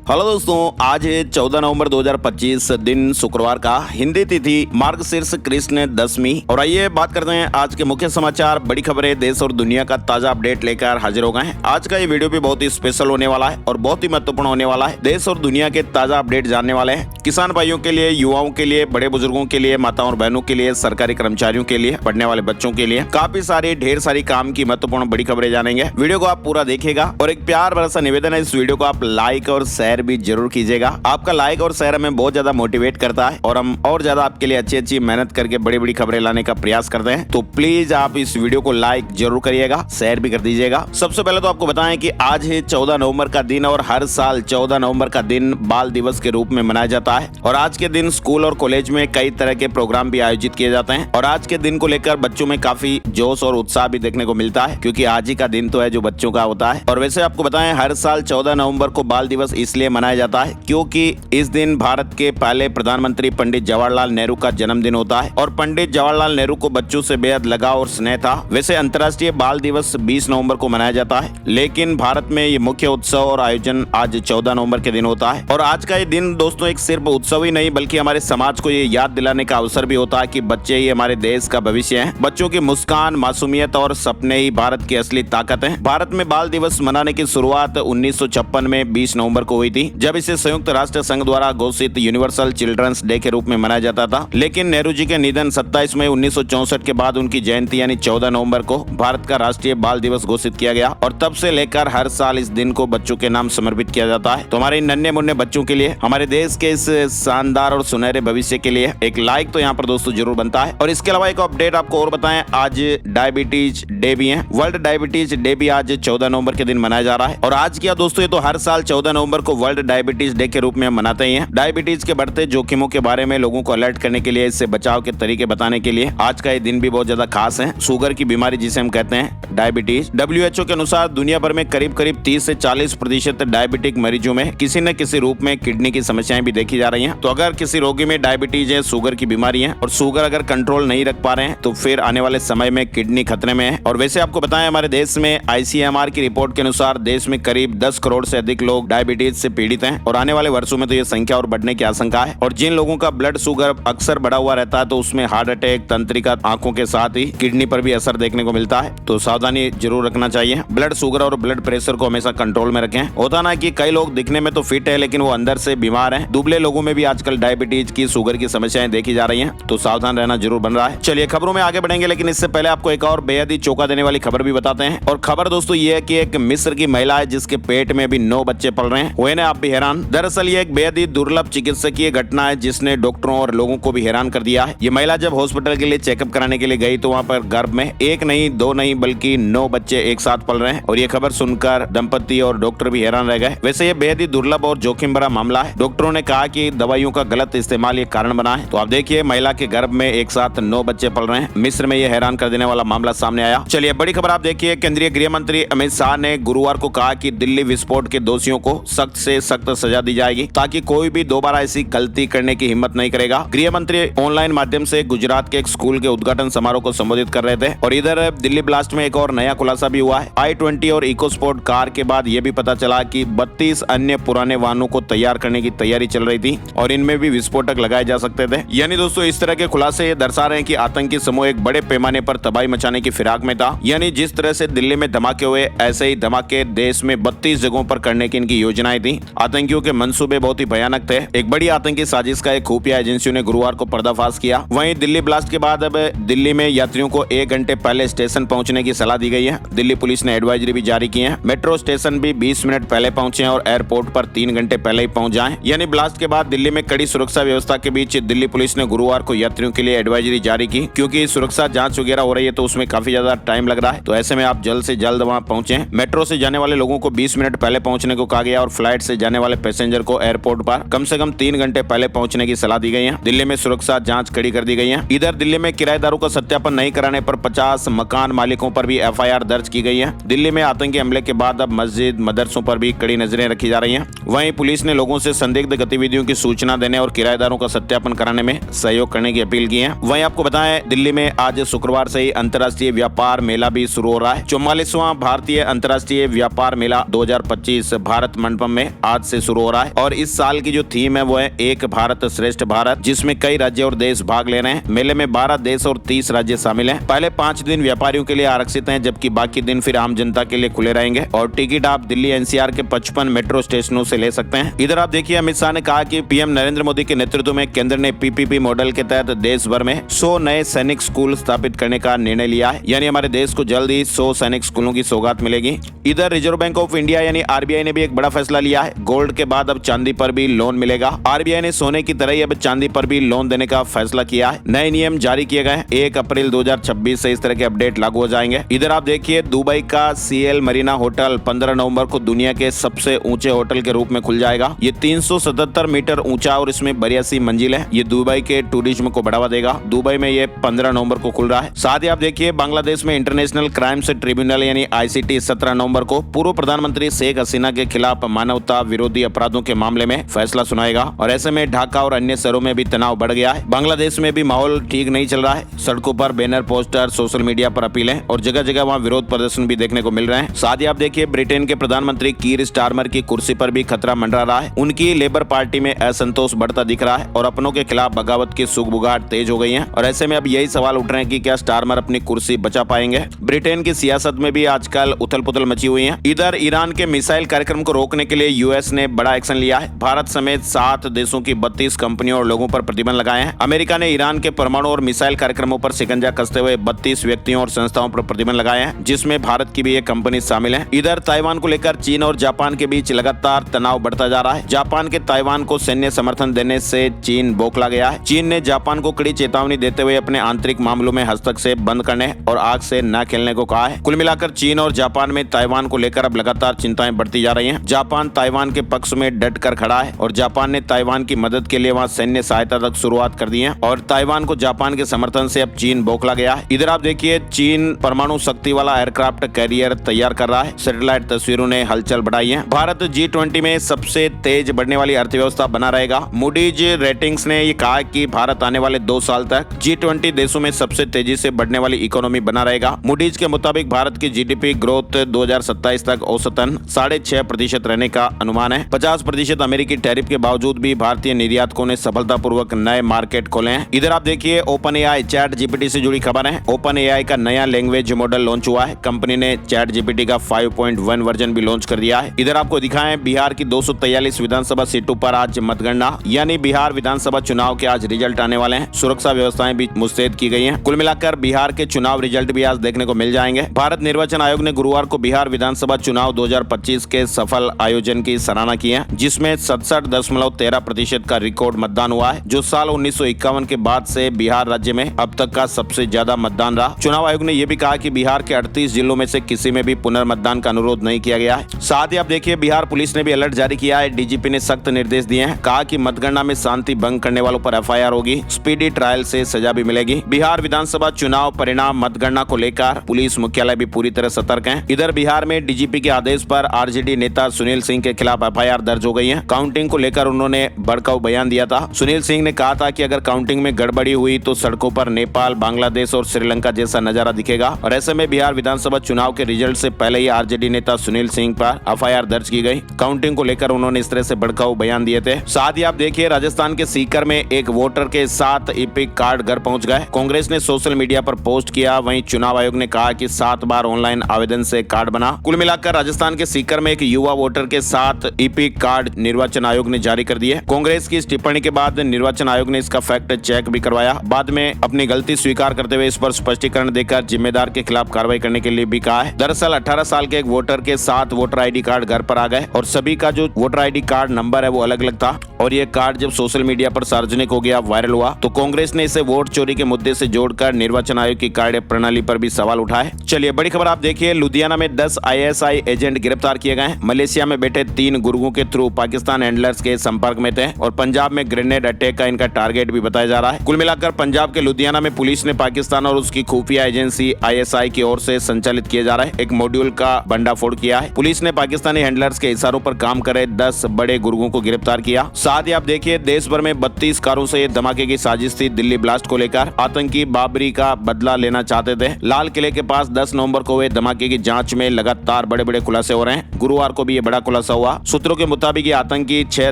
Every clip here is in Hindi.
हेलो दोस्तों, आज है 14 नवंबर 2025 दिन शुक्रवार का। हिंदी तिथि मार्गशीर्ष कृष्ण दशमी। और आइए बात करते हैं आज के मुख्य समाचार, बड़ी खबरें, देश और दुनिया का ताजा अपडेट लेकर हाजिर हो गए हैं। आज का ये वीडियो भी बहुत ही स्पेशल होने वाला है और बहुत ही महत्वपूर्ण होने वाला है। देश और दुनिया के ताजा अपडेट जानने वाले हैं। किसान भाइयों के लिए, युवाओं के लिए, बड़े बुजुर्गों के लिए, माताओं और बहनों के लिए, सरकारी कर्मचारियों के लिए, पढ़ने वाले बच्चों के लिए काफी सारी ढेर सारी काम की महत्वपूर्ण बड़ी खबरें जानेंगे। वीडियो को आप पूरा देखिएगा और एक प्यार भरा सा निवेदन है, इस वीडियो को आप लाइक और शेयर भी जरूर कीजिएगा। आपका लाइक और शेयर हमें बहुत ज्यादा मोटिवेट करता है और हम और ज्यादा आपके लिए अच्छी अच्छी मेहनत करके बड़ी बड़ी खबरें लाने का प्रयास करते हैं। तो प्लीज आप इस वीडियो को लाइक जरूर करिएगा, शेयर भी कर दीजिएगा। सबसे पहले तो आपको बताएं कि आज है 14 नवंबर का दिन और हर साल 14 नवंबर का दिन बाल दिवस के रूप में मनाया जाता है। और आज के दिन स्कूल और कॉलेज में कई तरह के प्रोग्राम भी आयोजित किए जाते हैं और आज के दिन को लेकर बच्चों में काफी जोश और उत्साह भी देखने को मिलता है, क्योंकि आज ही का दिन तो है जो बच्चों का होता है। और वैसे आपको बताएं, हर साल 14 नवंबर को बाल दिवस इसलिए मनाया जाता है क्योंकि इस दिन भारत के पहले प्रधानमंत्री पंडित जवाहरलाल नेहरू का जन्मदिन होता है और पंडित जवाहरलाल नेहरू को बच्चों से बेहद लगाव और स्नेह था। वैसे अंतर्राष्ट्रीय बाल दिवस 20 नवंबर को मनाया जाता है, लेकिन भारत में ये मुख्य उत्सव और आयोजन आज 14 नवंबर के दिन होता है। और आज का ये दिन दोस्तों एक सिर्फ उत्सव ही नहीं बल्कि हमारे समाज को ये याद दिलाने का अवसर भी होता है कि बच्चे ही हमारे देश का भविष्य हैं। बच्चों की मुस्कान, मासूमियत और सपने ही भारत की असली ताकत है। भारत में बाल दिवस मनाने की शुरुआत 1956 में 20 नवंबर को हुई थी, जब इसे संयुक्त राष्ट्र संघ द्वारा घोषित यूनिवर्सल चिल्ड्रंस डे के रूप में मनाया जाता था। लेकिन नेहरू जी के निधन 27 मई 1964 के बाद उनकी जयंती यानी 14 नवंबर को भारत का राष्ट्रीय बाल दिवस घोषित किया गया और तब से लेकर हर साल इस दिन को बच्चों के नाम समर्पित किया जाता है। तो हमारे नन्हे मुन्ने बच्चों के लिए, हमारे देश के इस शानदार और सुनहरे भविष्य के लिए एक लाइक तो यहाँ पर दोस्तों जरूर बनता है। और इसके अलावा एक अपडेट आपको और बताएं, आज डायबिटीज डे भी है। वर्ल्ड डायबिटीज डे भी आज 14 नवंबर के दिन मनाया जा रहा है। और आज क्या दोस्तों, ये तो हर साल 14 नवंबर को वर्ल्ड डायबिटीज डे के रूप में मनाते ही हैं। डायबिटीज के बढ़ते जोखिमों के बारे में लोगों को अलर्ट करने के लिए, इससे बचाव के तरीके बताने के लिए आज का ये दिन भी बहुत ज्यादा खास है। शुगर की बीमारी जिसे हम कहते हैं डायबिटीज, WHO के अनुसार दुनिया भर में करीब 30 से 40% डायबिटिक मरीजों में किसी न किसी रूप में किडनी की समस्याएं भी देखी जा रही हैं। तो अगर किसी रोगी में डायबिटीज है, शुगर की बीमारी है और शुगर अगर कंट्रोल नहीं रख पा रहे हैं तो फिर आने वाले समय में किडनी खतरे में है। और वैसे आपको बताएं, हमारे देश में ICMR की रिपोर्ट के अनुसार देश में करीब 10 करोड़ से अधिक लोग डायबिटीज से पीड़ित हैं और आने वाले वर्षों में तो ये संख्या और बढ़ने की आशंका है। और जिन लोगों का ब्लड शुगर अक्सर बढ़ा हुआ रहता है तो उसमें हार्ट अटैक, तंत्रिका, आंखों के साथ ही किडनी पर भी असर देखने को मिलता है। तो सावधानी जरूर रखना चाहिए। ब्लड शुगर और ब्लड प्रेशर को हमेशा कंट्रोल में रखें। होता ना कि कई लोग दिखने में तो फिट है लेकिन वो अंदर से बीमार हैं। दुबले लोगों में भी आजकल डायबिटीज की, शुगर की समस्याएं देखी जा रही हैं, तो सावधान रहना जरूर बन रहा है। चलिए खबरों में आगे बढ़ेंगे, लेकिन इससे पहले आपको एक और बेहद ही चौंका देने वाली खबर भी बताते हैं। और खबर दोस्तों ये है कि एक मिस्र की महिला है जिसके पेट में भी 9 बच्चे पल रहे हैं। हुए ना आप भी हैरान। दरअसल ये एक बेहद ही दुर्लभ चिकित्सकीय घटना है जिसने डॉक्टरों और लोगों को भी हैरान कर दिया है। ये महिला जब हॉस्पिटल के लिए चेकअप कराने के लिए गई तो वहाँ पर गर्भ में 1 नहीं 2 नहीं बल्कि 9 बच्चे एक साथ पल रहे हैं। और ये खबर सुनकर दंपति और डॉक्टर भी हैरान रह गए। वैसे ये बेहद ही दुर्लभ और जोखिम भरा मामला है। डॉक्टरों ने कहा कि दवाइयों का गलत इस्तेमाल ये कारण बना है। तो आप देखिए, महिला के गर्भ में एक साथ 9 बच्चे पल रहे हैं। मिस्र में ये हैरान कर देने वाला मामला सामने आया। चलिए बड़ी खबर आप देखिए, केंद्रीय गृह मंत्री अमित शाह ने गुरुवार को कहा कि दिल्ली विस्फोट के दोषियों को सख्त से सख्त सजा दी जाएगी ताकि कोई भी दोबारा ऐसी गलती करने की हिम्मत नहीं करेगा। गृह मंत्री ऑनलाइन माध्यम से गुजरात के एक स्कूल के उद्घाटन समारोह को संबोधित कर रहे थे। और इधर दिल्ली ब्लास्ट में एक और नया खुलासा भी हुआ है। i20 और इकोस्पोर्ट कार के बाद ये भी पता चला कि 32 अन्य पुराने वाहनों को तैयार करने की तैयारी चल रही थी और इनमें भी विस्फोटक लगाए जा सकते थे। यानी दोस्तों इस तरह के खुलासे ये दर्शा रहे हैं कि आतंकी समूह एक बड़े पैमाने पर तबाही मचाने की फिराक में था। यानी जिस तरह से दिल्ली में धमाके हुए, ऐसे ही धमाके देश में 32 जगहों पर करने की इनकी योजनाएं थी। आतंकियों के मंसूबे बहुत ही भयानक थे। एक बड़ी आतंकी साजिश का एक खुफिया एजेंसियों ने गुरुवार को पर्दाफाश किया। वहीं दिल्ली ब्लास्ट के बाद अब दिल्ली में यात्रियों को 1 घंटे पहले स्टेशन पहुंचने की सलाह दी गई है। दिल्ली पुलिस ने एडवाइजरी भी जारी की है। मेट्रो स्टेशन भी 20 मिनट पहले पहुंचे और एयरपोर्ट पर 3 घंटे पहले ही पहुंच जाएं। यानी ब्लास्ट के बाद दिल्ली में कड़ी सुरक्षा व्यवस्था के बीच दिल्ली पुलिस ने गुरुवार को यात्रियों के लिए एडवाइजरी जारी की, क्योंकि सुरक्षा जांच वगैरह हो रही है तो उसमें काफी ज्यादा टाइम लग रहा है। तो ऐसे में आप जल्द से जल्द वहां पहुंचे। मेट्रो से जाने वाले लोगों को 20 मिनट पहले पहुंचने को कहा गया और फ्लाइट से जाने वाले पैसेंजर को एयरपोर्ट पर कम से कम 3 घंटे पहले पहुंचने की सलाह दी गई है। दिल्ली में सुरक्षा जांच कड़ी कर दी गई है। इधर दिल्ली में किराएदारों का सत्यापन नहीं कराने पर 50 मकान मालिकों पर भी FIR दर्ज की गई है। दिल्ली में आतंकी हमले के बाद अब मस्जिद, मदरसों पर भी कड़ी नजरें रखी जा रही हैं। वहीं पुलिस ने लोगों से संदिग्ध गतिविधियों की सूचना देने और किराएदारों का सत्यापन कराने में सहयोग करने की अपील की है। वहीं आपको बताएं, दिल्ली में आज शुक्रवार से ही अंतर्राष्ट्रीय व्यापार मेला भी शुरू हो रहा है। 44वां भारतीय अंतर्राष्ट्रीय व्यापार मेला 2025 भारत मंडपम में आज से शुरू हो रहा है और इस साल की जो थीम है वो है एक भारत श्रेष्ठ भारत, जिसमें कई राज्य और देश भाग ले रहे हैं। मेले में 12 देश और 30 राज्य शामिल हैं। पहले 5 दिन व्यापारियों के लिए आरक्षित हैं, जबकि बाकी दिन फिर आम जनता के लिए खुले रहेंगे और टिकट आप दिल्ली एनसीआर के 55 मेट्रो स्टेशनों से ले सकते हैं। इधर आप देखिए, अमित शाह ने कहा कि पीएम नरेंद्र मोदी के नेतृत्व में केंद्र ने पीपीपी मॉडल के तहत देश भर में 100 नए सैनिक स्कूल स्थापित करने का निर्णय लिया है, यानी हमारे देश को जल्द ही 100 सैनिक स्कूलों की सौगात मिलेगी। इधर रिजर्व बैंक ऑफ इंडिया यानी आरबीआई ने भी एक बड़ा फैसला लिया है। गोल्ड के बाद अब चांदी पर भी लोन मिलेगा। आरबीआई ने सोने की तरह ही अब चांदी पर भी लोन देने का फैसला किया है। नए नियम जारी किए गए हैं। 1 अप्रैल 2026 से इस तरह के अपडेट लागू हो जाएंगे। इधर आप देखिए, दुबई का सीएल मरीना होटल 15 नवंबर को दुनिया के सबसे ऊंचे होटल के रूप में खुल जाएगा। ये 377 मीटर ऊंचा और इसमें 82 मंजिल है। ये दुबई के टूरिज्म को बढ़ावा देगा। दुबई में ये 15 नवंबर को खुल रहा है। साथ ही आप देखिए, बांग्लादेश में इंटरनेशनल क्राइम्स ट्रिब्यूनल यानी आईसीटी 17 नवंबर को पूर्व प्रधानमंत्री शेख हसीना के खिलाफ मानवता विरोधी अपराधों के मामले में फैसला सुनाएगा और ऐसे में ढाका और अन्य शहरों में भी तनाव बढ़ गया है। बांग्लादेश में भी माहौल ठीक नहीं चल रहा है। सड़कों पर बैनर, पोस्टर, सोशल मीडिया पर अपीलें और जगह जगह वहाँ विरोध प्रदर्शन भी देखने को मिल रहे हैं। साथ ही आप देखिए, ब्रिटेन के प्रधानमंत्री कीर स्टारमर की कुर्सी पर भी खतरा मंडरा रहा है। उनकी लेबर पार्टी में असंतोष बढ़ता दिख रहा है और अपनों के खिलाफ बगावत की सुगबुगाहट तेज हो गई है और ऐसे में अब यही सवाल उठ रहे हैं कि क्या स्टारमर अपनी कुर्सी बचा पाएंगे। ब्रिटेन की सियासत में भी आजकल उथल पुथल मची हुई है। इधर ईरान के मिसाइल कार्यक्रम को रोकने के लिए यूएस ने बड़ा एक्शन लिया है। भारत समेत 7 देशों की 32 कंपनियों और लोगों पर प्रतिबंध लगाए हैं। अमेरिका ने ईरान के परमाणु और मिसाइल कार्यक्रमों पर शिकंजा कसते हुए 32 व्यक्तियों और संस्थाओं पर प्रतिबंध लगाए हैं, जिसमें भारत की भी एक कंपनी शामिल है। इधर ताइवान को लेकर चीन और जापान के बीच लगातार तनाव बढ़ता जा रहा है। जापान के ताइवान को सैन्य समर्थन देने से चीन बौखला गया है। चीन ने जापान को कड़ी चेतावनी देते हुए अपने आंतरिक मामलों में हस्तक्षेप बंद करने और आग से न खेलने को कहा है। कुल मिलाकर चीन और जापान में ताइवान को लेकर अब लगातार चिंताएं बढ़ती जा रही हैं। जापान ताइवान के पक्ष में डट कर खड़ा है और जापान ने ताइवान की मदद के लिए वहां सैन्य सहायता तक शुरुआत कर दी है और ताइवान को जापान के समर्थन से अब चीन बौखला गया है। इधर आप देखिए, चीन परमाणु शक्ति वाला एयरक्राफ्ट कैरियर तैयार कर रहा है। सैटेलाइट तस्वीरों ने हलचल बढ़ाई है। भारत G20 में सबसे तेज बढ़ने वाली अर्थव्यवस्था बना रहेगा। मूडीज रेटिंग्स ने ये कहा कि भारत आने वाले 2 साल तक G20 देशों में सबसे तेजी से बढ़ने वाली इकोनॉमी बना रहेगा। मूडीज के मुताबिक भारत की जीडीपी ग्रोथ 2027 तक औसतन 6.5% रहने का अनुमान है। 50% अमेरिकी टैरिफ के बावजूद भी भारतीय निर्यातकों ने सफलतापूर्वर्क नए मार्केट खोले हैं। इधर आप देखिए, ओपन एआई चैट जीपीटी से जुड़ी खबर है। ओपन एआई का नया लैंग्वेज मॉडल लॉन्च हुआ है। कंपनी ने चैट जीपीटी का 5.1 वर्जन भी लॉन्च कर दिया है। इधर आपको दिखाएं, बिहार की 243 विधानसभा सीटों पर आज मतगणना, यानी बिहार विधानसभा चुनाव के आज रिजल्ट आने वाले हैं। सुरक्षा व्यवस्थाएं भी मुस्तैद की गई हैं। कुल मिलाकर बिहार के चुनाव रिजल्ट भी आज देखने को मिल जाएंगे। भारत निर्वाचन आयोग ने गुरुवार को बिहार विधानसभा चुनाव 2025 के सफल आयोजन की सराहना की है, जिसमें 67.13% का रिकॉर्ड मतदान हुआ है, जो साल 1951 के बाद से बिहार राज्य में अब तक का सबसे ज्यादा मतदान रहा। चुनाव आयोग ने यह भी कहा कि बिहार के 38 जिलों में से किसी में भी पुनर्मतदान का अनुरोध नहीं किया गया है। साथ ही आप देखिए, बिहार पुलिस ने भी अलर्ट जारी किया है। डीजीपी ने सख्त निर्देश दिए हैं। कहा कि मतगणना में शांति भंग करने वालों पर एफआईआर होगी, स्पीडी ट्रायल से सजा भी मिलेगी। बिहार विधानसभा चुनाव परिणाम मतगणना को लेकर पुलिस मुख्यालय भी पूरी तरह सतर्क है। इधर बिहार में डीजीपी के आदेश पर आरजेडी नेता सुनील सिंह के खिलाफ एफआईआर दर्ज हो गई है। काउंटिंग को लेकर उन्होंने भड़काऊ बयान दिया था। सुनील सिंह ने कहा था कि अगर काउंटिंग में गड़बड़ी हुई तो सड़कों पर नेपाल, बांग्लादेश और श्रीलंका जैसा नजारा दिखेगा और ऐसे में बिहार विधानसभा चुनाव के रिजल्ट से पहले ही आरजेडी नेता सुनील सिंह पर एफआईआर दर्ज की गई। काउंटिंग को लेकर उन्होंने इस तरह से भड़काऊ बयान दिए थे। साथ ही आप देखिए, राजस्थान के सीकर में एक वोटर के 7 ईपिक कार्ड घर पहुंच गए। कांग्रेस ने सोशल मीडिया पर पोस्ट किया। वहीं चुनाव आयोग ने कहा कि 7 बार ऑनलाइन आवेदन से कार्ड बना। कुल मिलाकर राजस्थान के सीकर में एक युवा वोटर के 7 ईपिक कार्ड निर्वाचन आयोग ने जारी कर दिए। कांग्रेस की इस टिप्पणी के बाद निर्वाचन आयोग ने इसका फैक्ट चेक भी करवाया। बाद में अपनी गलती स्वीकार करते हुए इस पर स्पष्टीकरण देकर जिम्मेदार के खिलाफ कार्रवाई करने के लिए भी कहा है। दरअसल 18 साल के एक वोटर के 7 वोटर आईडी कार्ड घर पर आ गए और सभी का जो वोटर आईडी कार्ड नंबर है वो अलग अलग था और ये कार्ड जब सोशल मीडिया पर सार्वजनिक हो गया, वायरल हुआ, तो कांग्रेस ने इसे वोट चोरी के मुद्दे से जोड़कर निर्वाचन आयोग की कार्य प्रणाली पर भी सवाल उठाए। चलिए बड़ी खबर आप देखिए, लुधियाना में 10 आईएसआई एजेंट गिरफ्तार किए गए। मलेशिया में बैठे 3 गुर्गों के थ्रू पाकिस्तान हैंडलर्स के संपर्क में थे और पंजाब में ग्रेनेड अटैक का इनका टारगेट भी बताया जा रहा है। कुल मिलाकर पंजाब के लुधियाना में पुलिस ने पाकिस्तान और उसकी खुफिया एजेंसी आईएसआई की ओर से संचालित किए जा रहे एक मॉड्यूल का भंडाफोड़ किया है। पुलिस ने पाकिस्तानी हैंडलर्स के इशारों पर काम करे 10 बड़े गुर्गों को गिरफ्तार किया। साथ ही आप देखिए देश भर में 32 कारों से धमाके की साजिश थी। दिल्ली ब्लास्ट को लेकर आतंकी बाबरी का बदला लेना चाहते थे। लाल किले के पास 10 नवंबर को हुए धमाके की जांच में लगातार बड़े बड़े खुलासे हो रहे हैं। गुरुवार को भी ये बड़ा खुलासा हुआ। सूत्रों के मुताबिक आतंकी 6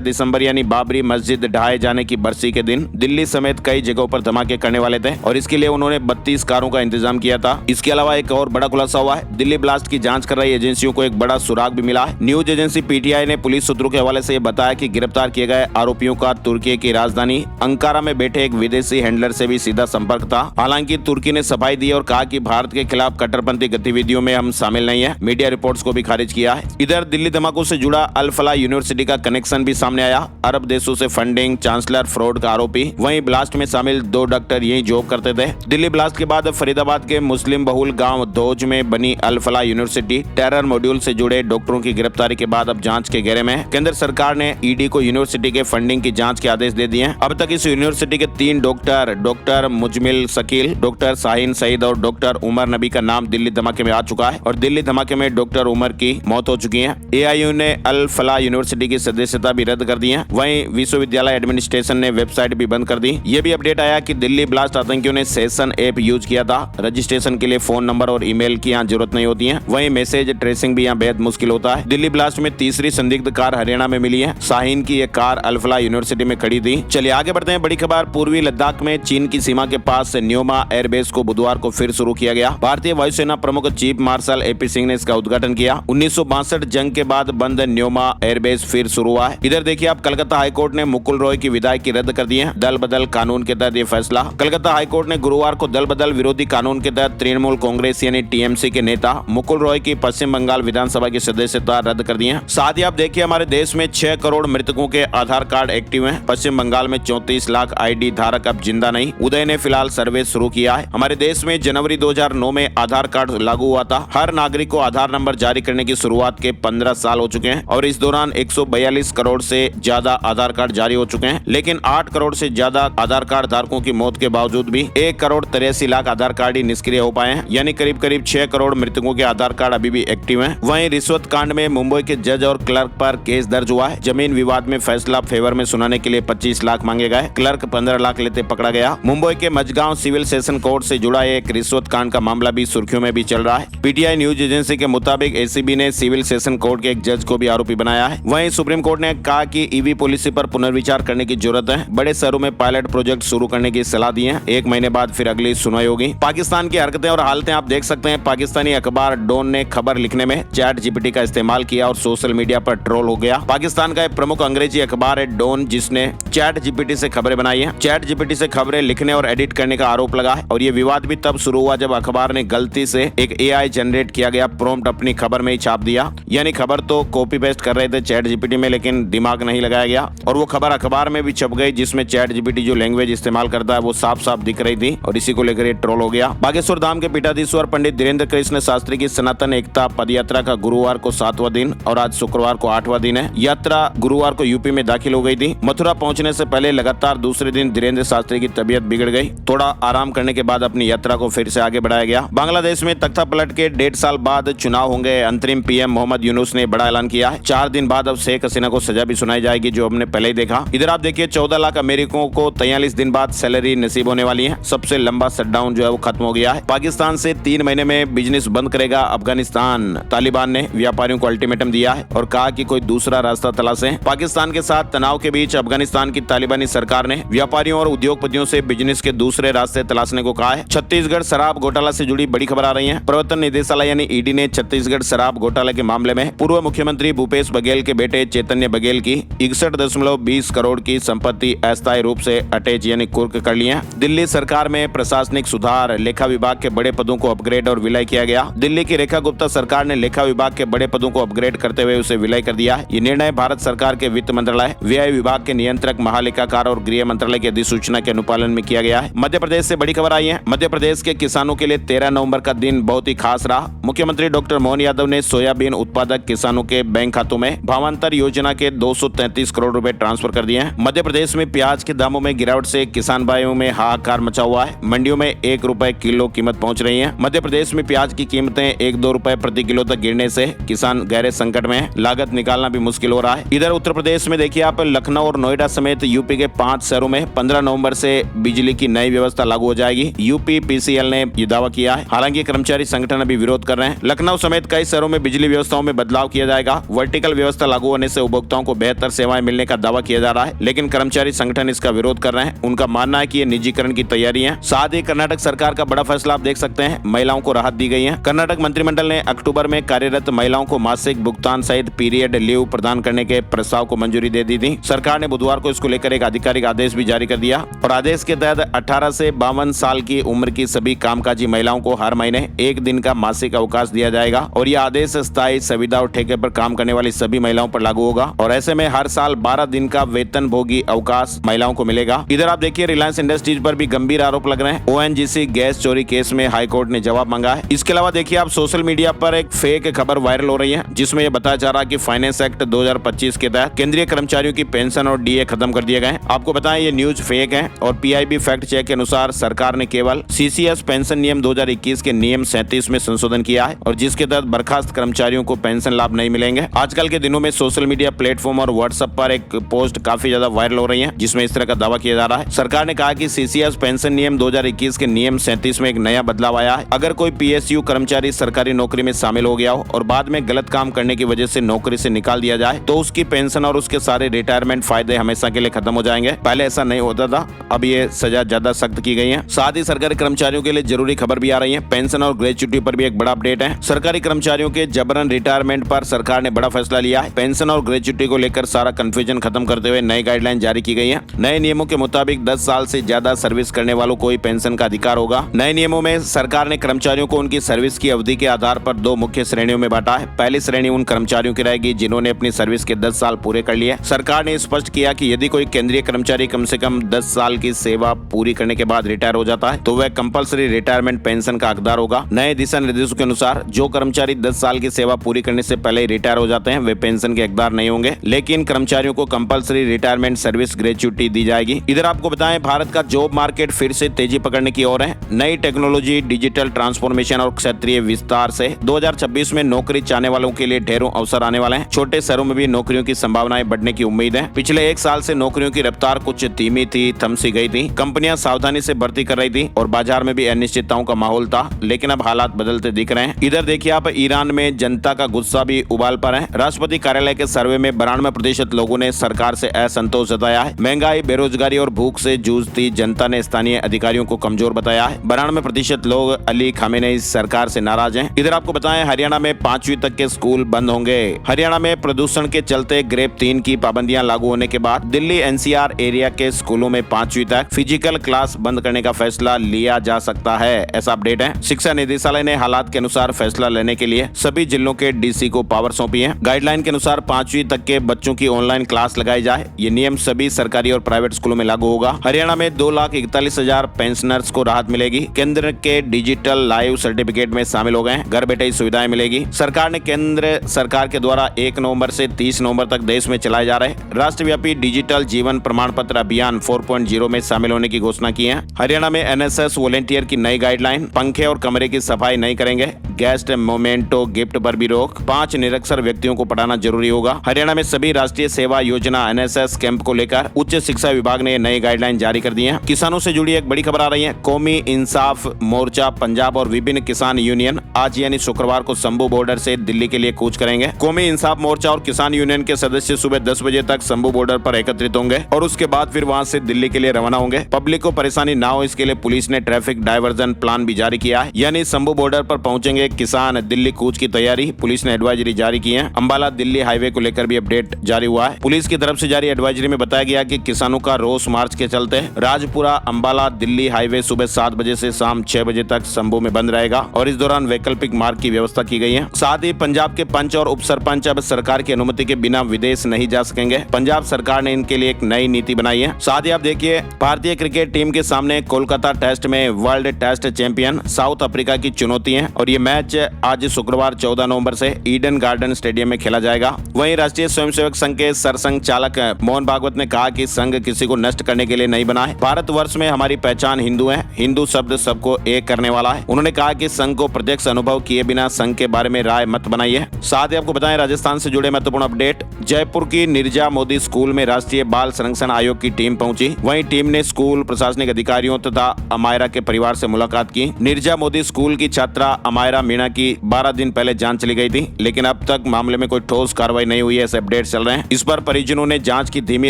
दिसंबर यानी बाबरी मस्जिद ढहाए जाने की बरसी के दिन दिल्ली समेत कई जगहों पर धमाके करने वाले थे और इसके लिए उन्होंने 32 कारों का इंतजाम किया था। इसके अलावा एक और बड़ा खुलासा हुआ है। दिल्ली ब्लास्ट की जांच कर रही एजेंसियों को एक बड़ा सुराग भी मिला है। न्यूज एजेंसी पीटीआई ने पुलिस सूत्रों के हवाले से बताया कि गिरफ्तार किए गए आरोपियों का तुर्की की राजधानी अंकारा में बैठे एक विदेशी हैंडलर से भी सीधा संपर्क था। हालांकि तुर्की ने सफाई दी और कहा कि भारत के खिलाफ कट्टरपंथी गतिविधियों में हम शामिल नहीं है। मीडिया रिपोर्ट्स को भी खारिज किया है। इधर दिल्ली धमाकों से जुड़ा अल फलाह यूनिवर्सिटी का कनेक्शन भी सामने आया। अरब देशों से फंडिंग, चांसलर फ्रॉड का आरोपी। वहीं ब्लास्ट में शामिल 2 डॉक्टर यही जॉब करते थे। दिल्ली ब्लास्ट के बाद फरीदाबाद के मुस्लिम बहुल गांव दोज में बनी अल फलाह यूनिवर्सिटी टेरर मॉड्यूल से जुड़े डॉक्टरों की गिरफ्तारी के बाद अब जांच के घेरे में है। केंद्र सरकार ने ईडी को यूनिवर्सिटी के फंडिंग की जांच के आदेश दे दिए हैं। अब तक इस यूनिवर्सिटी के 3 डॉक्टर मुजमिल शकील, डॉक्टर शाहीन सईद और डॉक्टर उमर नबी का नाम दिल्ली धमाके में आ चुका है और दिल्ली धमाके में डॉक्टर उमर की मौत हो चुकी है। एआईयू ने अल फलाह यूनिवर्सिटी की सदस्यता भी रद्द कर दी है। वहीं विश्वविद्यालय एडमिनिस्ट्रेशन ने वेबसाइट भी बंद कर दी। ये भी अपडेट आया कि दिल्ली ब्लास्ट आतंकियों ने सेशन ऐप यूज किया था। रजिस्ट्रेशन के लिए फोन नंबर और ईमेल की यहाँ जरूरत नहीं होती है। वहीं मैसेज ट्रेसिंग भी यहाँ बेहद मुश्किल होता है। दिल्ली ब्लास्ट में तीसरी संदिग्ध कार हरियाणा में मिली है। शाहीन की यह कार अल फलाह यूनिवर्सिटी में खड़ी थी। चलिए आगे बढ़ते हैं। बड़ी खबर, पूर्वी लद्दाख में चीन की सीमा के पास न्योमा एयरबेस को बुधवार को फिर शुरू किया गया। भारतीय वायुसेना प्रमुख चीफ मार्शल एपी सिंह ने इसका उद्घाटन किया। 1962 जंग के बाद बंद न्योमा एयरबेस फिर शुरू हुआ है। इधर देखिए आप, कलकत्ता हाईकोर्ट ने मुकुल रॉय की विदायगी रद्द कर दी है। दल बदल कानून के तहत यह फैसला। कलकत्ता हाईकोर्ट ने गुरुवार को दल बदल विरोधी कानून के तहत तृणमूल कांग्रेस यानी टीएमसी के नेता मुकुल रॉय की पश्चिम बंगाल विधानसभा की सदस्यता रद्द कर दी है। साथ ही आप देखिए हमारे देश में 6 करोड़ मृतकों के आधार कार्ड एक्टिव हैं। पश्चिम बंगाल में 34 लाख आईडी धारक अब जिंदा नहीं। उदय ने फिलहाल सर्वे शुरू किया है। हमारे देश में जनवरी 2009 में आधार कार्ड लागू हुआ था। हर नागरिक को आधार नंबर जारी करने की शुरुआत के 15 साल हो चुके हैं और इस दौरान 142 करोड़ से ज्यादा आधार कार्ड जारी हो चुके हैं। लेकिन 8 करोड़ से ज्यादा आधार कार्ड धारकों की मौत के बावजूद भी 1 करोड़ 83 लाख आधार कार्ड ही निष्क्रिय हो पाए हैं। यानी करीब करीब 6 करोड़ मृतकों के आधार कार्ड अभी भी एक्टिव हैं। वहीं रिश्वत कांड में मुंबई के जज और क्लर्क पर केस दर्ज हुआ है। जमीन विवाद में फैसला फेवर में सुनाने के लिए 25 लाख मांगे गए। क्लर्क 15 लाख लेते पकड़ा गया। मुंबई के मजगांव सिविल सेशन कोर्ट से जुड़ा एक रिश्वत कांड का मामला भी सुर्खियों में भी चल रहा है। पीटीआई न्यूज एजेंसी के मुताबिक एसीबी ने सिविल सेशन कोर्ट के एक जज को भी आरोपी बनाया है। वहीं सुप्रीम कोर्ट ने कहा कि ईवी पॉलिसी पर पुनर्विचार करने की जरूरत है। बड़े शहरों में पायलट प्रोजेक्ट शुरू करने की सलाह दी है। 1 महीने बाद फिर अगली सुनवाई होगी। पाकिस्तान की हरकतें और हालतें आप देख सकते हैं। पाकिस्तानी अखबार डॉन ने खबर लिखने में चैट जीपीटी का इस्तेमाल किया और सोशल मीडिया पर ट्रोल हो गया। पाकिस्तान का एक प्रमुख अंग्रेजी अखबार है डॉन, जिसने चैट जीपीटी से खबरें बनाई है। चैट जीपीटी से खबरें लिखने और एडिट करने का आरोप लगा है और ये विवाद भी तब शुरू हुआ जब अखबार ने गलती से एक एआई जनरेट किया गया प्रॉम्प्ट अपनी खबर में ही छाप दिया। यानी खबर तो कॉपी पेस्ट कर रहे थे चैट जीपीटी में, लेकिन दिमाग नहीं लगाया गया और वो खबर अखबार में भी छप गई जिसमें चैट जीपीटी जो लैंग्वेज इस्तेमाल करता है वो साफ साफ दिख रही थी और इसी को लेकर ये ट्रोल हो गया। बागेश्वर धाम के पीठाधीश्वर पंडित धीरेन्द्र कृष्ण शास्त्री की सनातन एकता पदयात्रा का गुरुवार को 7वां दिन और आज शुक्रवार को 8वां दिन है। यात्रा गुरुवार को यूपी में दाखिल हो गई थी। मथुरा पहुंचने से पहले लगातार दूसरे दिन धीरेन्द्र शास्त्री की तबीयत बिगड़ गई। थोड़ा आराम करने के बाद अपनी यात्रा को फिर से आगे बढ़ाया गया। बांग्लादेश में तख्ता पलट के 1.5 साल बाद चुनाव होंगे। अंतरिम पीएम मोहम्मद यूनुस ने बड़ा ऐलान किया है। 4 दिन बाद अब शेख हसीना को सजा भी सुनाई जाएगी, जो हमने पहले ही देखा। इधर आप देखिए 14 लाख अमेरिकियों को 43 दिन बाद सैलरी नसीब होने वाली है। सबसे लंबा शटडाउन जो है वो खत्म हो गया है। पाकिस्तान से 3 महीने में बिजनेस बंद करेगा अफगानिस्तान। तालिबान ने व्यापारियों को अल्टीमेटम दिया है और कहा कि कोई दूसरा रास्ता तलाशें। पाकिस्तान के साथ तनाव के बीच अफगानिस्तान की तालिबानी सरकार ने व्यापारियों और उद्योगपतियों से बिजनेस के दूसरे रास्ते तलाशने को कहा है। छत्तीसगढ़ शराब घोटाला से जुड़ी बड़ी खबर आ रही है। प्रवर्तन निदेशालय यानी ईडी ने छत्तीसगढ़ शराब घोटाले के मामले में पूर्व मुख्यमंत्री भूपेश बघेल के बेटे चैतन्य बघेल की 61.20 करोड़ की संपत्ति अस्थायी रूप से अटैच यानी कुर्क कर ली है। दिल्ली सरकार में प्रशासनिक सुधार, लेखा विभाग के बड़े पदों को अपग्रेड और विलय किया गया। दिल्ली की रेखा गुप्ता सरकार ने लेखा विभाग के बड़े पदों को अपग्रेड करते हुए उसे विलय कर दिया है। ये निर्णय भारत सरकार के वित्त मंत्रालय, व्यय विभाग के नियंत्रक महालेखाकार और गृह मंत्रालय की अधिसूचना के अनुपालन में किया गया है। मध्य प्रदेश से बड़ी खबर आई है। मध्य प्रदेश के किसानों के लिए 13 नवंबर का दिन बहुत ही खास रहा। मुख्यमंत्री डॉक्टर मोहन यादव ने सोयाबीन उत्पादक किसानों के बैंक खातों में भावांतर योजना के 233 करोड़ रुपए ट्रांसफर कर दिए हैं। मध्य प्रदेश में प्याज के दामों में गिरावट से किसान भाइयों में हाहाकार मचा हुआ है। मंडियों में 1 रुपए किलो कीमत पहुंच रही है। मध्य प्रदेश में प्याज की कीमतें 1-2 रुपए प्रति किलो तक गिरने से किसान गहरे संकट में है। लागत निकालना भी मुश्किल हो रहा है। इधर उत्तर प्रदेश में देखिए आप लखनऊ और नोएडा समेत यूपी के 5 शहरों में 15 नवंबर से बिजली की नई व्यवस्था लागू हो जाएगी। यूपी पीसीएल ने ये दावा किया है। हालांकि कर्मचारी संगठन अभी विरोध कर रहे हैं। लखनऊ समेत कई शहरों में बिजली व्यवस्थाओं में बदलाव किया जाएगा। वर्टिकल व्यवस्था लागू होने से उपभोक्ताओं को बेहतर सेवाएं मिलने का दावा किया जा रहा है, लेकिन कर्मचारी संगठन इसका विरोध कर रहे हैं। उनका मानना है कि ये निजीकरण की तैयारी है। साथ ही कर्नाटक सरकार का बड़ा फैसला आप देख सकते हैं, महिलाओं को राहत दी गई है। कर्नाटक मंत्रिमंडल ने अक्टूबर में कार्यरत महिलाओं को मासिक भुगतान सहित पीरियड लीव प्रदान करने के प्रस्ताव को मंजूरी दे दी थी। सरकार ने बुधवार को इसको लेकर एक आधिकारिक आदेश भी जारी कर दिया और आदेश के तहत 18 से 52 साल की उम्र की सभी कामकाजी महिलाओं को हर महीने 1 दिन का मासिक अवकाश दिया जाएगा और यह आदेश स्थायी संविदा और ठेके पर काम करने वाली सभी महिलाओं पर लागू होगा और ऐसे में हर साल 12 दिन का वेतन भोगी अवकाश महिलाओं को मिलेगा। इधर आप देखिए रिलायंस इंडस्ट्रीज पर भी गंभीर आरोप लग रहे हैं। ओएनजीसी गैस चोरी केस में हाईकोर्ट ने जवाब मांगा है। इसके अलावा देखिए आप सोशल मीडिया पर एक फेक खबर वायरल हो रही है, जिसमें यह बताया जा रहा है कि फाइनेंस एक्ट 2025 के तहत केंद्रीय कर्मचारियों की पेंशन और डीए खत्म कर दिए गए। आपको बताएं ये न्यूज फेक है और पीआईबी फैक्ट चेक के अनुसार सरकार ने केवल सीसीएस पेंशन नियम 2021 के नियम 37 में संशोधन किया है और जिसके तहत बर्खास्त कर्मचारियों को पेंशन लाभ नहीं मिलेंगे। आजकल के दिनों में सोशल मीडिया प्लेटफॉर्म और व्हाट्सएप पर एक पोस्ट काफी ज्यादा वायरल हो रही है, जिसमें इस तरह का दावा किया जा रहा है। सरकार ने कहा कि सीसीएस पेंशन नियम 2021 के नियम 37 में एक नया बदलाव आया है। अगर कोई पीएसयू कर्मचारी सरकारी नौकरी में शामिल हो गया हो और बाद में गलत काम करने की वजह से नौकरी से निकाल दिया जाए तो उसकी पेंशन और उसके सारे रिटायरमेंट फायदे हमेशा के लिए खत्म हो जाएंगे। पहले ऐसा नहीं होता था, अब ये सजा ज्यादा सख्त की गई है। साथ ही सरकारी कर्मचारियों के लिए जरूरी खबर भी आ रही है। पेंशन और ग्रेच्युटी पर भी एक बड़ा अपडेट है। सरकारी कर्मचारियों के जबरन रिटायरमेंट पर सरकार ने बड़ा फैसला लिया है। पेंशन और ग्रेच्युटी को लेकर सारा कंफ्यूजन खत्म करते हुए नई गाइडलाइन जारी की गई है। नए नियमों के मुताबिक 10 साल से ज्यादा सर्विस करने वालों को ही पेंशन का अधिकार होगा। नए नियमों में सरकार ने कर्मचारियों को उनकी सर्विस की अवधि के आधार पर 2 मुख्य श्रेणियों में बांटा है। पहली श्रेणी उन कर्मचारियों की रहेगी जिन्होंने अपनी सर्विस के 10 साल पूरे कर लिए। सरकार ने स्पष्ट किया कि यदि कोई केंद्रीय कर्मचारी कम से कम 10 साल की सेवा पूरी करने के बाद रिटायर हो जाता है तो वह कंपलसरी रिटायरमेंट पेंशन का हकदार होगा। नए दिशा निर्देशों के अनुसार जो कर्मचारी 10 साल की सेवा पूरी करने से पहले रिटायर हो जाते हैं वे पेंशन के हकदार नहीं होंगे, लेकिन कर्मचारियों को कंपलसरी रिटायरमेंट सर्विस ग्रेच्युटी दी जाएगी। इधर आपको बताएं भारत का जॉब मार्केट फिर से तेजी पकड़ने की ओर है। नई टेक्नोलॉजी, डिजिटल ट्रांसफॉर्मेशन और क्षेत्रीय विस्तार से 2026 में नौकरी चाहने वालों के लिए ढेरों अवसर आने वाले हैं। छोटे शहरों में भी नौकरियों की संभावनाएं बढ़ने की उम्मीद है। पिछले 1 साल से नौकरियों की रफ्तार कुछ धीमी थी, थम सी गई थी। कंपनियां सावधानी से भर्ती कर रही थी और बाजार में भी अनिश्चितताओं का माहौल था, लेकिन अब हालात बदलते दिख रहे हैं। इधर देखिए आप ईरान में जनता का गुस्सा भी उबाल पर है। राष्ट्रपति कार्यालय के सर्वे में 92% लोगों ने सरकार से असंतोष जताया है। महंगाई, बेरोजगारी और भूख से जूझती जनता ने स्थानीय अधिकारियों को कमजोर बताया है। 92% लोग अली खामेनेई सरकार से नाराज हैं। इधर आपको बताएं हरियाणा में 5वीं तक के स्कूल बंद होंगे। हरियाणा में प्रदूषण के चलते ग्रेड 3 की पाबंदियां लागू होने के बाद दिल्ली एनसीआर एरिया के स्कूलों में 5वीं तक फिजिकल क्लास बंद करने का फैसला लिया जा सकता है, ऐसा अपडेट है। शिक्षा निदेशालय ने हालात के अनुसार फैसला लेने के लिए सभी जिलों के डीसी को पावर सौंपी है। गाइडलाइन के अनुसार 5वीं तक के बच्चों की ऑनलाइन क्लास लगाई जाए। ये नियम सभी सरकारी और प्राइवेट स्कूलों में लागू होगा। हरियाणा में 2,41,000 पेंशनर्स को राहत मिलेगी। केंद्र के डिजिटल लाइव सर्टिफिकेट में शामिल हो गए, घर बैठे ही सुविधाएं मिलेगी। सरकार ने केंद्र सरकार के द्वारा 1 नवंबर से 30 नवंबर तक देश में चलाए जा रहे राष्ट्रव्यापी डिजिटल जीवन प्रमाण पत्र अभियान 4.0 में शामिल होने की घोषणा की है। हरियाणा में एनएसएस वॉलेंटियर की नई गाइडलाइन, पंखे और कमरे की सफाई नहीं करेंगे। गेस्ट मोमेंटो गिफ्ट पर भी रोक। 5 निरक्षर व्यक्तियों को पढ़ाना जरूरी होगा। हरियाणा में सभी राष्ट्रीय सेवा योजना एनएसएस कैंप को लेकर उच्च शिक्षा विभाग ने नई गाइडलाइन जारी कर दी है। किसानों से जुड़ी एक बड़ी खबर आ रही है। कौमी इंसाफ मोर्चा पंजाब और विभिन्न किसान यूनियन आज यानी शुक्रवार को शंभू बॉर्डर से दिल्ली के लिए कूच करेंगे। कौमी इंसाफ मोर्चा और किसान यूनियन के सदस्य सुबह 10 बजे तक शंभू बॉर्डर पर एकत्रित होंगे और उसके बाद फिर वहां से दिल्ली के लिए रवाना होंगे। पब्लिक को परेशानी ना हो इसके लिए पुलिस ने ट्रैफिक डायवर्जन प्लान भी जारी किया है, यानी शंभू बॉर्डर पर पहुंचेंगे किसान। दिल्ली कूच की तैयारी, पुलिस ने एडवाइजरी जारी की है। अंबाला दिल्ली हाईवे को लेकर भी अपडेट जारी हुआ है। पुलिस की तरफ से जारी एडवाइजरी में बताया गया कि किसानों का रोष मार्च के चलते राजपुरा अंबाला दिल्ली हाईवे सुबह 7 बजे से शाम 6 बजे तक शंभू में बंद रहेगा और इस दौरान वैकल्पिक मार्ग की व्यवस्था की गई है। साथ ही पंजाब के पंच और उप सरपंच अब सरकार की अनुमति के बिना विदेश नहीं जा सकेंगे। पंजाब सरकार ने इनके लिए एक नई नीति बनाई है। साथ ही आप देखिए भारतीय क्रिकेट टीम के सामने कोलकाता टेस्ट में world test champion South Africa की चुनौती है और ये मैच आज शुक्रवार 14 नवंबर से ईडन गार्डन स्टेडियम में खेला जाएगा। वहीं राष्ट्रीय स्वयंसेवक संघ के सरसंघ चालक मोहन भागवत ने कहा कि संघ किसी को नष्ट करने के लिए नहीं बना है। भारतवर्ष में हमारी पहचान हिंदू है। हिंदू शब्द सबको एक करने वाला है। उन्होंने कहा कि संघ को प्रत्यक्ष अनुभव किए बिना संघ के बारे में राय मत बनाइए। साथ ही आपको बताएं राजस्थान से जुड़े महत्वपूर्ण अपडेट। जयपुर की निर्जन निर्जा मोदी स्कूल में राष्ट्रीय बाल संरक्षण आयोग की टीम पहुंची। वहीं टीम ने स्कूल प्रशासनिक अधिकारियों तथा अमायरा के परिवार से मुलाकात की। निर्जा मोदी स्कूल की छात्रा अमायरा मीणा की 12 दिन पहले जान चली गई थी, लेकिन अब तक मामले में कोई ठोस कार्रवाई नहीं हुई है, ऐसे अपडेट चल रहे हैं। इस पर परिजनों ने जांच की धीमी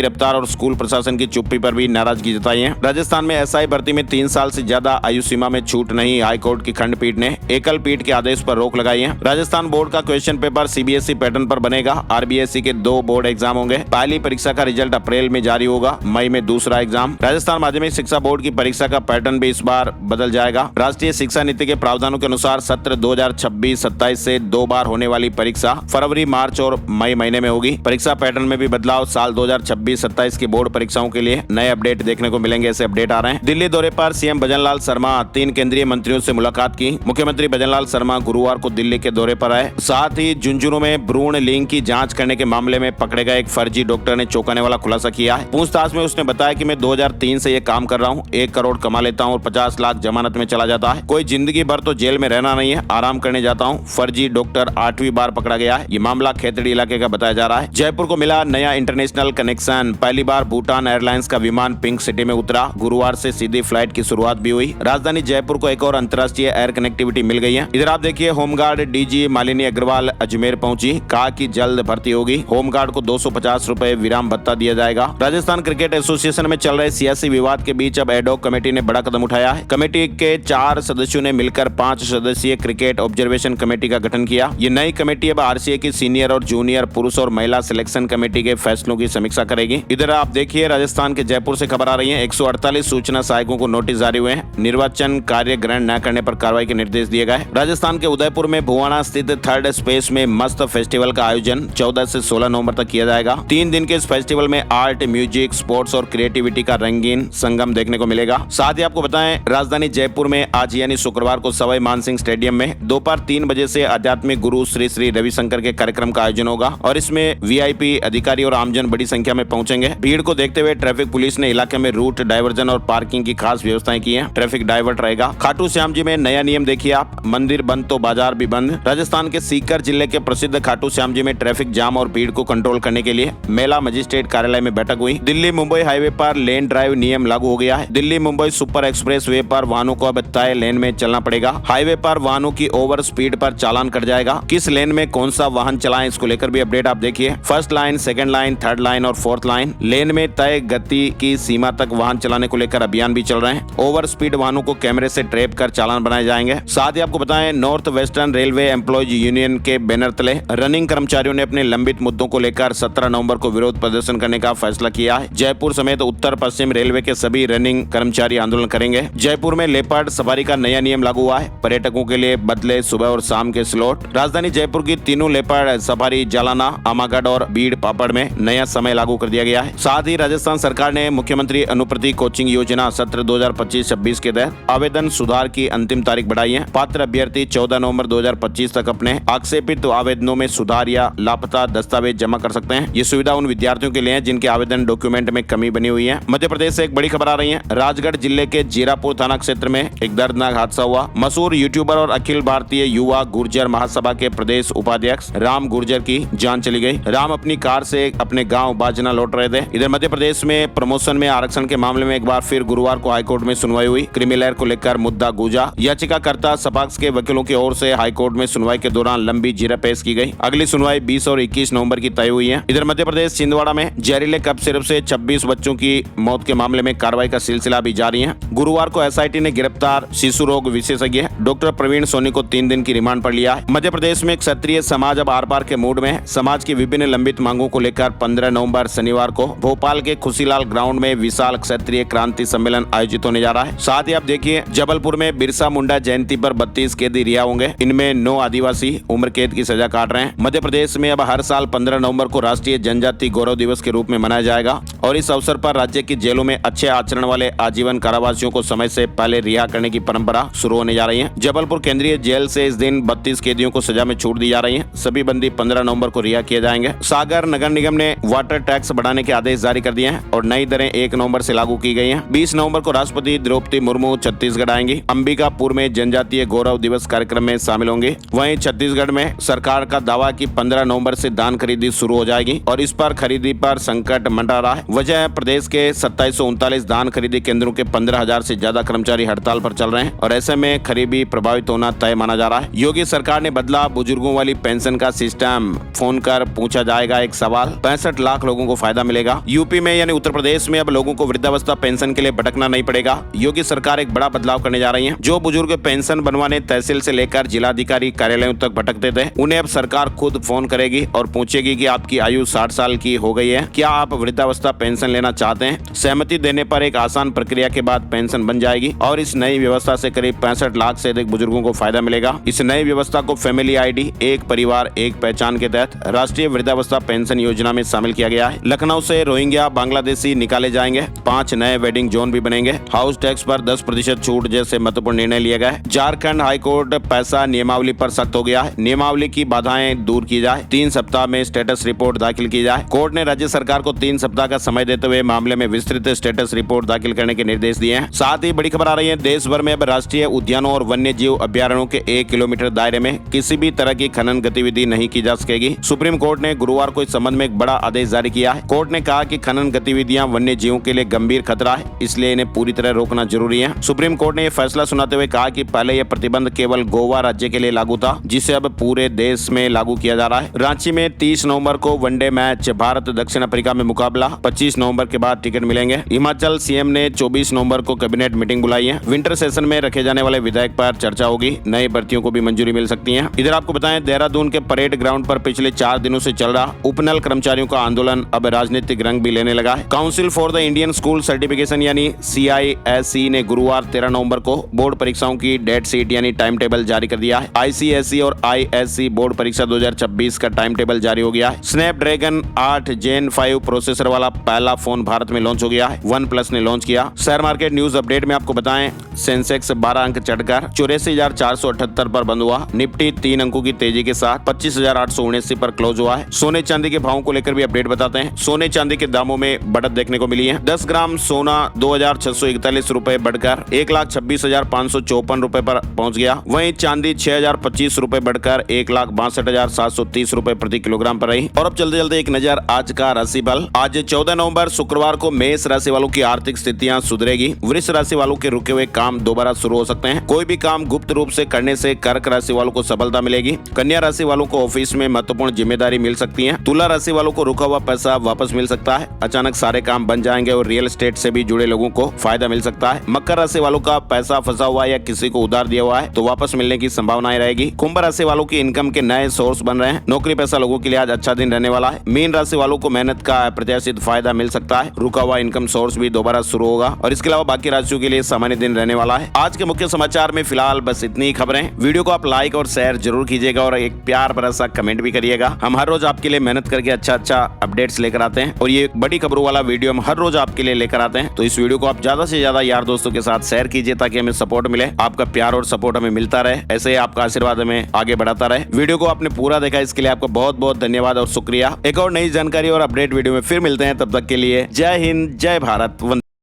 रफ्तार और स्कूल प्रशासन की चुप्पी पर भी नाराजगी जताई है। राजस्थान में एसआई भर्ती में 3 साल से ज्यादा आयु सीमा में छूट नहीं, हाईकोर्ट की खंडपीठ ने एकल पीठ के आदेश पर रोक लगाई है। राजस्थान बोर्ड का क्वेश्चन पेपर सीबीएसई पैटर्न पर बनेगा। आरबीएसई के 2 बोर्ड एग्जाम होंगे। पहली परीक्षा का रिजल्ट अप्रैल में जारी होगा, मई में दूसरा एग्जाम। राजस्थान माध्यमिक शिक्षा बोर्ड की परीक्षा का पैटर्न भी इस बार बदल जाएगा। राष्ट्रीय शिक्षा नीति के प्रावधानों के अनुसार सत्र 2026-27 से 2 बार होने वाली परीक्षा फरवरी, मार्च और मई महीने में होगी। परीक्षा पैटर्न में भी बदलाव। साल 2026-27 की बोर्ड परीक्षाओं के लिए नए अपडेट देखने को मिलेंगे, ऐसे अपडेट आ रहे हैं। दिल्ली दौरे पर सीएम भजनलाल शर्मा 3 केंद्रीय मंत्रियों से मुलाकात की। मुख्यमंत्री भजनलाल शर्मा गुरुवार को दिल्ली के दौरे पर आए। साथ ही झुंझुनू में भ्रूण लिंग की जांच करने के मामले में पकड़े गए एक फर्जी डॉक्टर ने चौंकाने वाला खुलासा किया है। पूछताछ में उसने बताया कि मैं 2003 से ये काम कर रहा हूँ, 1 करोड़ कमा लेता हूँ और 50 लाख जमानत में चला जाता है। कोई जिंदगी भर तो जेल में रहना नहीं है, आराम करने जाता हूँ। फर्जी डॉक्टर 8वीं बार पकड़ा गया है। ये मामला खेतड़ी इलाके का बताया जा रहा है। जयपुर को मिला नया इंटरनेशनल कनेक्शन। पहली बार भूटान एयरलाइंस का विमान पिंक सिटी में उतरा। गुरुवार से सीधी फ्लाइट की शुरुआत भी हुई। राजधानी जयपुर को एक और अंतर्राष्ट्रीय एयर कनेक्टिविटी मिल गई है। इधर आप देखिए, होमगार्ड डीजी मालिनी अग्रवाल अजमेर पहुंची, कहा कि जल्द भर्ती होगी। होमगार्ड को 250 रुपए विराम भत्ता दिया जाएगा। राजस्थान क्रिकेट एसोसिएशन में चल रहे सियासी विवाद के बीच अब एडॉक कमेटी ने बड़ा कदम उठाया है। कमेटी के 4 सदस्यों ने मिलकर 5 सदस्यीय क्रिकेट ऑब्जर्वेशन कमेटी का गठन किया। ये नई कमेटी अब आरसीए की सीनियर और जूनियर पुरुष और महिला सिलेक्शन कमेटी के फैसलों की समीक्षा करेगी। इधर आप देखिए, राजस्थान के जयपुर से खबर आ रही है। 148 सूचना सहायकों को नोटिस जारी हुए हैं। निर्वाचन कार्य ग्रहण न करने पर कार्रवाई के निर्देश दिए गए। राजस्थान के उदयपुर में भुवाना स्थित थर्ड स्पेस में मस्त फेस्टिवल का आयोजन 14 से 16 नवंबर तक किया जाएगा। 3 दिन के इस फेस्टिवल में आर्ट, म्यूजिक, स्पोर्ट्स और क्रिएटिविटी का रंगीन संगम देखने को मिलेगा। साथ ही आपको बताएं, राजधानी जयपुर में आज यानी शुक्रवार को सवाई मानसिंह स्टेडियम में दोपहर 3 बजे से आध्यात्मिक गुरु श्री श्री रविशंकर के कार्यक्रम का आयोजन होगा और इसमें वीआईपी अधिकारी और आमजन बड़ी संख्या में पहुंचेंगे। भीड़ को देखते हुए ट्रैफिक पुलिस ने इलाके में रूट डायवर्जन और पार्किंग की खास व्यवस्थाएं की है। ट्रैफिक डाइवर्ट रहेगा। खाटू श्याम जी में नया नियम देखिए आप, मंदिर बंद तो बाजार भी बंद। राजस्थान के सीकर जिले के प्रसिद्ध खाटू श्याम जी में ट्रैफिक जाम और भीड़ को कंट्रोल करने के लिए मेला मजिस्ट्रेट कार्यालय में बैठक हुई। दिल्ली मुंबई हाईवे पर लेन ड्राइव नियम लागू हो गया है। Delhi Mumbai super express way पर वाहनों को अब तय लेन में चलना पड़ेगा। हाईवे पर वाहनों की ओवर स्पीड पर चालान कट जाएगा। किस लेन में कौन सा वाहन चलाएं, इसको लेकर भी अपडेट आप देखिए। First line, second line, third line और फोर्थ लाइन लेन में तय गति की सीमा तक वाहन चलाने को लेकर अभियान भी चल रहे हैं। ओवर स्पीड वाहनों को कैमरे से ट्रैप कर चालान बनाए जाएंगे। साथ ही आपको बताएं, north western railway employees union के बैनर तले रनिंग कर्मचारियों ने अपने लंबित मुद्दों को लेकर 17 नवंबर को विरोध प्रदर्शन करने का फैसला किया है। जयपुर समेत उत्तर पश्चिम रेलवे के सभी रनिंग कर्मचारी आंदोलन करेंगे। जयपुर में लेपर्ड सफारी का नया नियम लागू हुआ है। पर्यटकों के लिए बदले सुबह और शाम के स्लॉट। राजधानी जयपुर की तीनों लेपर्ड सफारी जालाना, आमागढ़ और बीड़ पापड़ में नया समय लागू कर दिया गया है। साथ ही राजस्थान सरकार ने मुख्यमंत्री अनुप्रति कोचिंग योजना सत्र 2025-26 के तहत आवेदन सुधार की अंतिम तारीख बढ़ाई है। पात्र अभ्यर्थी 14 नवंबर 2025 तक अपने आक्षेपित आवेदनों में सुधार या लापता दस्तावेज जमा कर सकते हैं। ये सुविधा उन विद्यार्थियों के लिए है जिनके आवेदन डॉक्यूमेंट में कमी बनी हुई है। मध्य प्रदेश से एक बड़ी खबर आ रही है। राजगढ़ जिले के जीरापुर थाना क्षेत्र में एक दर्दनाक हादसा हुआ। मशहूर यूट्यूबर और अखिल भारतीय युवा गुर्जर महासभा के प्रदेश उपाध्यक्ष राम गुर्जर की जान चली गई। राम अपनी कार से अपने गाँव बाजना लौट रहे थे। इधर मध्य प्रदेश में प्रमोशन में आरक्षण के मामले में एक बार फिर गुरुवार को हाईकोर्ट में सुनवाई हुई। क्रीमी लेयर को लेकर मुद्दा गूंजा। याचिकाकर्ता सपक्ष के वकीलों की ओर से हाईकोर्ट में सुनवाई के दौरान लंबी जीरा पेश की गई। अगली सुनवाई 20 और 21 नवंबर की तय हुई है। इधर मध्य प्रदेश छिंदवाड़ा में जहरीले कप सिरप से 26 बच्चों की मौत के मामले में कार्रवाई का सिलसिला भी जारी है। गुरुवार को एसआईटी ने गिरफ्तार शिशु रोग विशेषज्ञ डॉक्टर प्रवीण सोनी को 3 दिन की रिमांड पर लिया है। मध्य प्रदेश में क्षत्रिय समाज अब आर पार के मूड में है। समाज की विभिन्न लंबित मांगों को लेकर 15 नवंबर शनिवार को भोपाल के खुशीलाल ग्राउंड में विशाल क्षत्रिय क्रांति सम्मेलन आयोजित होने जा रहा है। साथ ही आप देखिए, जबलपुर में बिरसा मुंडा जयंती पर 32 कैदी रिहा होंगे। इनमें 9 आदिवासी उम्र कैद की सजा काट रहे हैं। मध्य प्रदेश में अब हर साल 15 नवंबर को राष्ट्रीय जनजाति गौरव दिवस के रूप में मनाया जाएगा और इस अवसर पर राज्य की जेलों में अच्छे आचरण वाले आजीवन कारावासियों को समय से पहले रिहा करने की परंपरा शुरू होने जा रही है। जबलपुर केंद्रीय जेल से इस दिन 32 कैदियों को सजा में छूट दी जा रही है। सभी बंदी 15 नवंबर को रिहा किए जाएंगे। सागर नगर निगम ने वाटर टैक्स बढ़ाने के आदेश जारी कर दिए हैं और नई दरें 1 नवंबर से लागू की गई हैं। 20 नवंबर को राष्ट्रपति द्रौपदी मुर्मू छत्तीसगढ़ आएंगी। अंबिकापुर में जनजातीय गौरव दिवस कार्यक्रम में शामिल होंगे। वहीं छत्तीसगढ़ में सरकार का दावा कि 15 नवंबर से धान खरीदी शुरू हो जाएगी और और इस पर खरीदी पर संकट मंडरा रहा है। वजह है प्रदेश के 2739 धान खरीदी केंद्रों के 15,000 से ज्यादा कर्मचारी हड़ताल पर चल रहे हैं और ऐसे में खरीदी प्रभावित होना तय माना जा रहा है। योगी सरकार ने बदला बुजुर्गों वाली पेंशन का सिस्टम, फोन कर पूछा जाएगा एक सवाल। 65 लाख लोगों को फायदा मिलेगा। यूपी में यानी उत्तर प्रदेश में अब लोगों को वृद्धावस्था पेंशन के लिए भटकना नहीं पड़ेगा। योगी सरकार एक बड़ा बदलाव करने जा रही है। जो बुजुर्ग पेंशन बनवाने तहसील से लेकर जिलाधिकारी कार्यालयों तक भटकते थे, उन्हें अब सरकार खुद फोन करेगी और पूछेगी कि आपकी आयु 60 साल की हो गई है, क्या आप वृद्धावस्था पेंशन लेना चाहते हैं। सहमति देने पर एक आसान प्रक्रिया के बाद पेंशन बन जाएगी और इस नई व्यवस्था से करीब 65 लाख से अधिक बुजुर्गों को फायदा मिलेगा। इस नई व्यवस्था को फैमिली आईडी, एक परिवार एक पहचान के तहत राष्ट्रीय वृद्धावस्था पेंशन योजना में शामिल किया गया है। लखनऊ से रोहिंग्या बांग्लादेशी निकाले जाएंगे। 5 नए वेडिंग जोन भी बनेंगे। हाउस टैक्स पर 10% छूट जैसे महत्वपूर्ण निर्णय लिए गए। झारखंड हाईकोर्ट पैसा नियमावली पर सख्त हो गया है। नियमावली की बाधाएं दूर की जाए। 3 सप्ताह में स्टेटस रिपोर्ट दाखिल की जाए। कोर्ट ने राज्य सरकार को 3 सप्ताह का समय देते हुए मामले में विस्तृत स्टेटस रिपोर्ट दाखिल करने के निर्देश दिए हैं। साथ ही बड़ी खबर आ रही है, देश भर में अब राष्ट्रीय उद्यानों और वन्य जीव अभ्यारण्यों के 1 किलोमीटर दायरे में किसी भी तरह की खनन गतिविधि नहीं की जा सकेगी। सुप्रीम कोर्ट ने गुरुवार को इस संबंध में एक बड़ा आदेश जारी किया है। कोर्ट ने कहा कि खनन गतिविधियां वन्य जीवों के लिए गंभीर खतरा है, इसलिए इन्हें पूरी तरह रोकना जरूरी है। सुप्रीम कोर्ट ने यह फैसला सुनाते हुए कहा कि पहले यह प्रतिबंध केवल गोवा राज्य के लिए लागू था, जिसे अब पूरे देश में लागू किया जा रहा है। रांची में 30 नवंबर को वनडे मैच भारत दक्षिण अफ्रीका में मुकाबला। 25 नवंबर के बाद टिकट मिलेंगे। हिमाचल सीएम ने 24 नवंबर को कैबिनेट मीटिंग बुलाई है। विंटर सेशन में रखे जाने वाले विधेयक पर चर्चा होगी। नई भर्तियों को भी मंजूरी मिल सकती है। इधर आपको बताएं, देहरादून के परेड ग्राउंड पर पिछले 4 दिनों से चल रहा उपनल कर्मचारियों का आंदोलन अब राजनीतिक रंग भी लेने लगा है। Council for the Indian school certification यानी CISE ने गुरुवार 13 नवंबर को बोर्ड परीक्षाओं की डेट शीट यानी टाइम टेबल जारी कर दिया है। ICSE और ISC बोर्ड परीक्षा 2026 का टाइम टेबल जारी हो गया है। स्नैपड्रैगन 8 Gen 5 प्रोसेसर वाला पहला फोन भारत में लॉन्च हो गया है। OnePlus ने लॉन्च किया। शेयर मार्केट न्यूज अपडेट में आपको बताएं, सेंसेक्स 12 अंक चढ़कर 84,478 पर बंद हुआ। निफ्टी 3 अंकों की तेजी के साथ 25,879 पर क्लोज हुआ है। सोने चांदी के भावों को लेकर भी अपडेट बताते हैं। सोने चांदी के दामों में बढ़त देखने को मिली है। 10 ग्राम सोना 2,641 रुपए बढ़कर 1,26,554 रुपए पर पहुंच गया। वहीं चांदी 6,025 रुपए बढ़कर 1,62,730 रुपए प्रति किलोग्राम पर रही। और अब चलते चलते एक नजर आज का राशिफल। आज 14 नवंबर शुक्रवार को मेष राशि वालों की आर्थिक स्थितियां सुधरेगी। वृष राशि वालों के रुके हुए काम दोबारा शुरू हो सकते हैं। कोई भी काम गुप्त रूप से करने से कर्क राशि वालों को सफलता मिलेगी। कन्या राशि वालों को ऑफिस में महत्वपूर्ण जिम्मेदारी मिल सकती है। तुला राशि वालों को रुका हुआ पैसा वापस मिल सकता है। अचानक सारे काम बन जाएंगे और रियल एस्टेट से भी जुड़े लोगों को फायदा मिल सकता है। मकर राशि वालों का पैसा फंसा हुआ या किसी को उधार दिया हुआ है तो वापस मिलने की संभावनाएं रहेगी। कुंभ राशि वालों की इनकम के नए सोर्स बन रहे हैं। नौकरी पेशा लोगों के लिए आज अच्छा दिन रहने वाला है। मीन राशि वालों को मेहनत का अप्रत्याशित फायदा मिल सकता है। रुका हुआ इनकम सोर्स भी दोबारा शुरू होगा और इसके अलावा बाकी राशियों के लिए सामान्य दिन रहने वाला है। आज के मुख्य समाचार में फिलहाल बस इतनी ही खबरें। वीडियो को आप लाइक और शेयर जरूर कीजिएगा और एक प्यार भरा सा कमेंट भी करिएगा। हम हर रोज आपके लिए मेहनत करके अच्छा अपडेट्स लेकर आते हैं और ये बड़ी खबरों वाला वीडियो हम हर रोज आपके लिए लेकर आते हैं। तो इस वीडियो को आप ज्यादा से ज्यादा यार दोस्तों के साथ शेयर कीजिए ताकि हमें सपोर्ट मिले। आपका प्यार और सपोर्ट हमें मिलता रहे, ऐसे ही आपका आशीर्वाद हमें आगे बढ़ाता रहे। वीडियो को आपने पूरा देखा, इसके लिए आपका बहुत बहुत धन्यवाद और शुक्रिया। एक और नई जानकारी और अपडेट वीडियो में फिर मिलते हैं। तब तक के लिए जय हिंद, जय भारत।